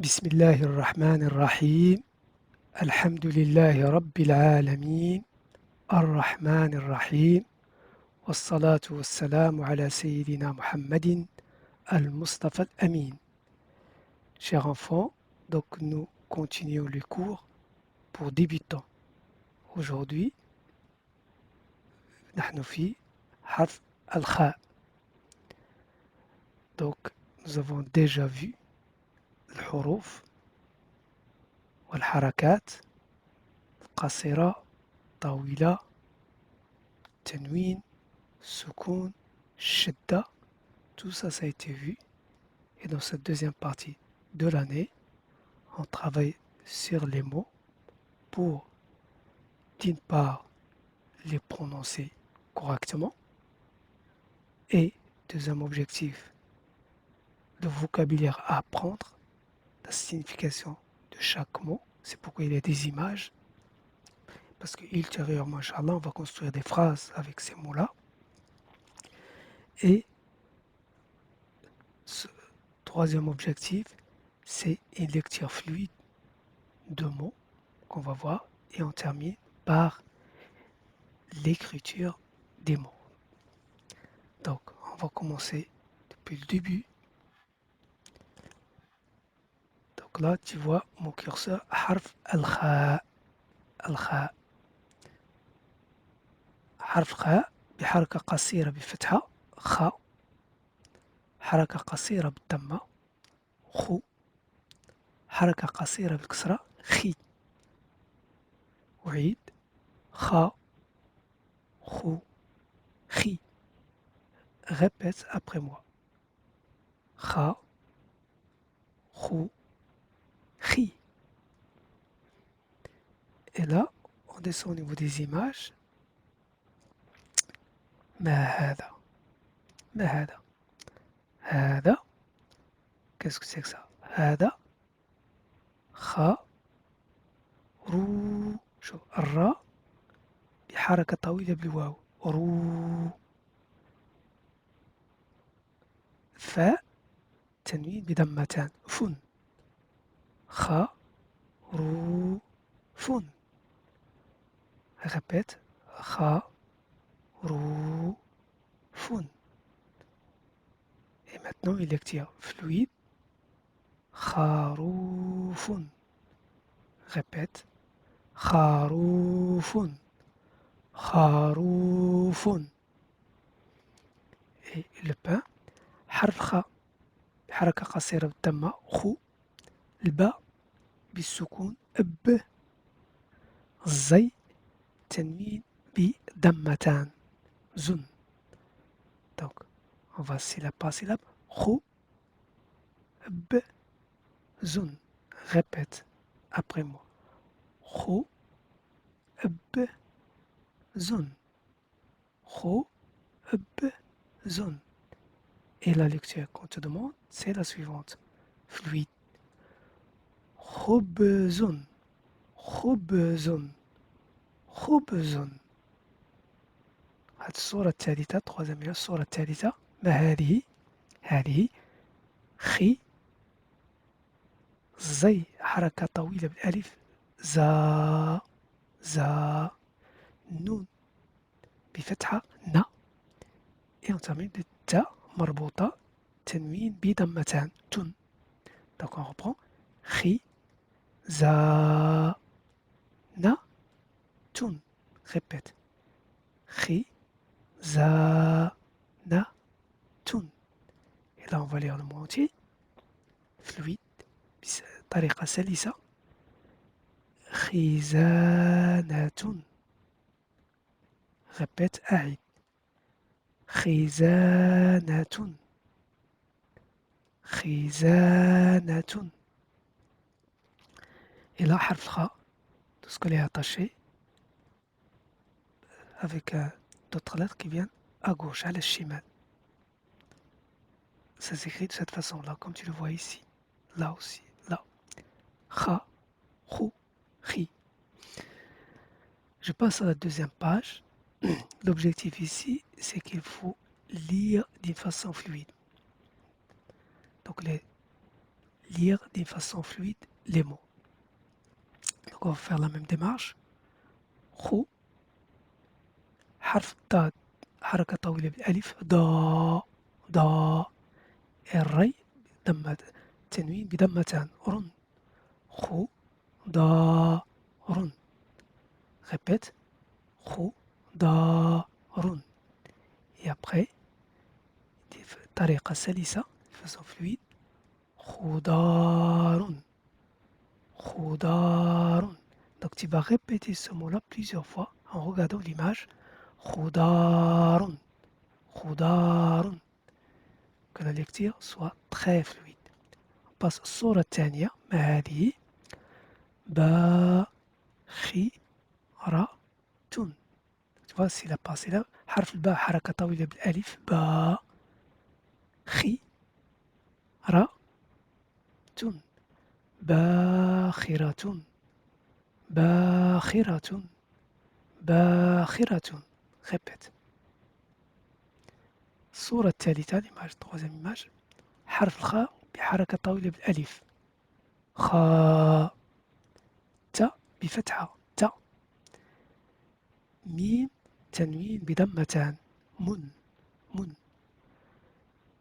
بسم الله الرحمن الرحيم الحمد لله رب العالمين الرحمن الرحيم والصلاة والسلام على سيدنا محمد المصطفى الأمين. Chers enfants, donc nous continuons les cours pour débutants. Aujourd'hui, نحن في حرف الخاء. Donc nous avons déjà vu الحروف والحركات قصيرة طويلة تنوين سكون شدة. Tout ça, ça a été vu. Et dans cette deuxième partie de l'année, on travaille sur les mots pour, d'une part, les prononcer correctement et, deuxième objectif, le vocabulaire à apprendre, la signification de chaque mot. C'est pourquoi il y a des images. Parce qu'ultérieurement, Inch'Allah, on va construire des phrases avec ces mots-là. Et ce troisième objectif, c'est une lecture fluide de mots qu'on va voir et on termine par l'écriture des mots. Donc, on va commencer depuis le début. Donc là, tu vois mon curseur, harf al-kha. Al-kha. حرف خاء بحركة قصيرة بفتحة خاء، حركة قصيرة بالضمة خو، حركة قصيرة بالكسرة خي. أعيد خاء خو خي. Répète après moi. Kha, khou, khi. Et là, on descend au niveau des images. ما هذا ما هذا هذا. Qu'est-ce que c'est que ça؟ هذا خا رو. شوف الراء بحركة طويلة بالواو رو. فاء تنوين بضمتان فن. خا رو فن. Répète. خا رو فن. Et maintenant, une lecture fluide. خروف. Répète. خروف خروف. Et le pain. حرف خاء بحركة قصيرة بالضمة خو. الباء بالسكون ب. الزي تنوين بضمتان زن. Donc, on va syllabe par syllabe. خو ب زن. Répète après moi. خو ب زن. خو ب زن. Et la lecture qu'on te demande, c'est la suivante. Fluide. خبز خبز خبز. هذه الصورة الثالثة troisième الصورة الثالثة. ما هذه؟ هذه خي زي حركة طويلة بالألف زا زا نون بفتحة نا. et on termine بالتاء مربوطة تنوين بضمتان تن. Donc on reprend خي زا نا تن. Répète. خي زا نا تن. Et là on va lire le mot entier. Fluide. بطريقة سلسة. خزانة. Répète. أعد. خزانة خزانة. Et là, حرف الخاء, tout ce qu'elle est attaché avec d'autres lettres qui viennent à gauche, à l'eschimal. Ça s'écrit de cette façon-là, comme tu le vois ici. Là aussi, là. Kha, khou, khi. Je passe à la deuxième page. L'objectif ici, c'est qu'il faut lire d'une façon fluide. Donc lire d'une façon fluide les mots. Donc on va faire la même démarche. خو حرف الضاد حركة طويلة بالألف ضا الري ضمة تنوين بضمتان رن خو ضا رن répète خو ضا رن et après طريقة سلسة de façon fluide خضار خضار. Donc tu vas répéter ce mot-là plusieurs fois en regardant l'image. خضار خضار. Que la lecture soit très fluide. On passe au الصورة الثانية. ما هذه؟ باخرة. Tu vois, s'il a passé là, حرف الباء حركة طويلة بالألف با خيرة باخرة باخرة باخرة. Répète. الصورة الثالثة l'image troisième image حرف الخاء بحركة طويلة بالألف خاء تا بفتحة تا ميم تنوين بضمتان من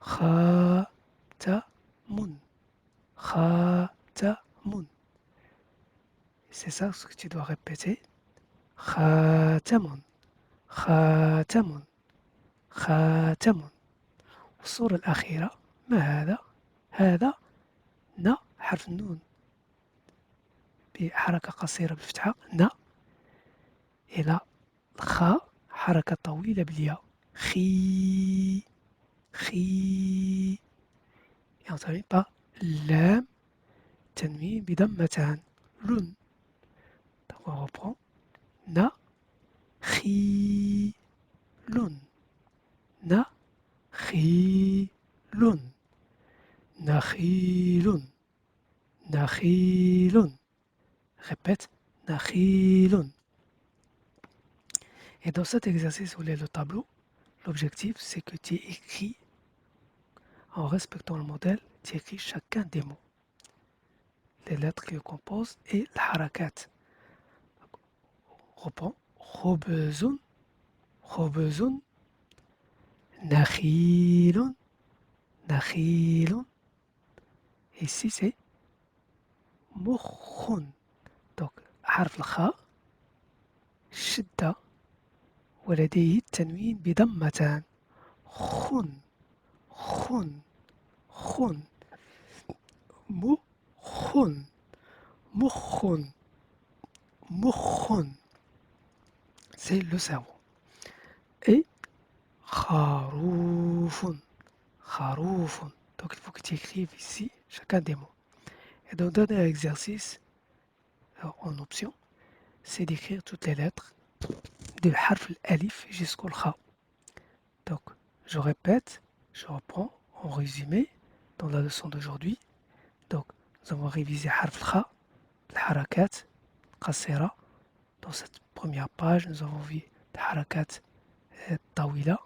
خاتم خاتم. C'est ça ce que tu dois répéter. خاتم خاتم خاتم. والصورة الأخيرة ما هذا؟ هذا ن حرف النون بحركة قصيرة بالفتحة ن إلى الخاء حركة طويلة بالياء خي خي. Et on termine par لام تنوين بضمتان لن. Donc on reprend ن خي لن ن خيل نخيل نخيل. Répète نخيل. Et dans cet exercice où il y a le tableau, l'objectif c'est que tu écris en respectant le modèle, tu écris chacun des mots, les lettres qui le composent et الحركات. Reprends خبز خبز نخيل نخيل. Ici c'est مخ. Donc حرف الخاء شدة ولديه التنوين بضمتان خن خن خن مخ مخ مخ. C'est le cerveau. Et خروف خروف. Donc il faut que tu écrives ici chacun des mots. Et dans le dernier exercice, en option, c'est d'écrire toutes les lettres du harf al-alif jusqu'au kha. Donc je répète, je reprends en résumé dans la leçon d'aujourd'hui. Donc nous avons révisé harf al-kha, الحركات قصيرة. Dans cette première page, nous avons vu les harakat tawila,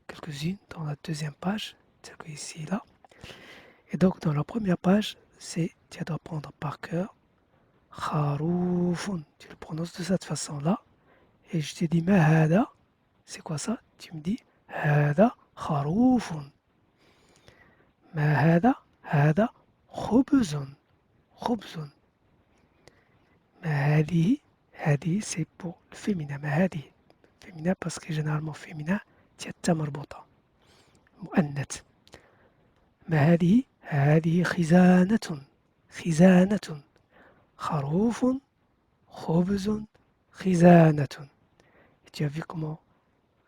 quelques-unes dans la deuxième page, celle que ici et là. Et donc dans la première page, tu dois prendre par cœur kharoufun. Tu le prononces de cette façon-là. Et je te dis ma hada, c'est quoi ça? Tu me dis hada kharoufun. Ma hada khubzun. Khubzun. Ma hadihi. هذه c'est pour le féminin. ما هذه féminin parce que généralement féminin تي التاء مربوطة مؤنث. ما هذه خزانة خزانة خروف خبز خزانة. Et tu as vu comment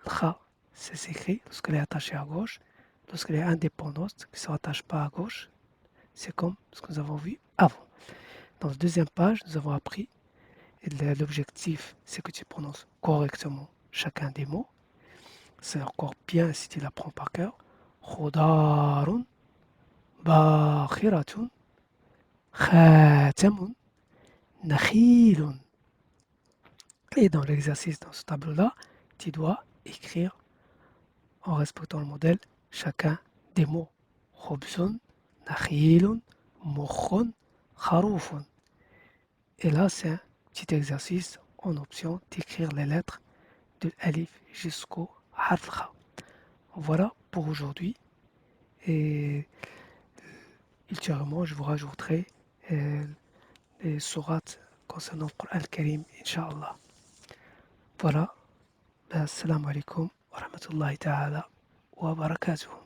le kha s'écrit lorsqu'elle est attachée à gauche, lorsqu'elle est indépendante, qui ne se rattache pas à gauche. C'est comme ce que nous avons vu avant. Dans la deuxième page, nous avons appris. Et l'objectif, c'est que tu prononces correctement chacun des mots. C'est encore bien si tu l'apprends par cœur. Khudarun, bakhiratun, khatamun, nakhilun. Et dans l'exercice, dans ce tableau-là, tu dois écrire en respectant le modèle chacun des mots. Khubzun, nakhilun, mokhon kharoufun. Et là, c'est un petit exercice en option d'écrire les lettres de l'alif jusqu'au harf kha. Voilà pour aujourd'hui. Et ultérieurement, je vous rajouterai les sourates concernant le Coran al-Karim, Inch'Allah. Voilà. Assalamu alaikum wa rahmatullahi ta'ala wa barakatuh.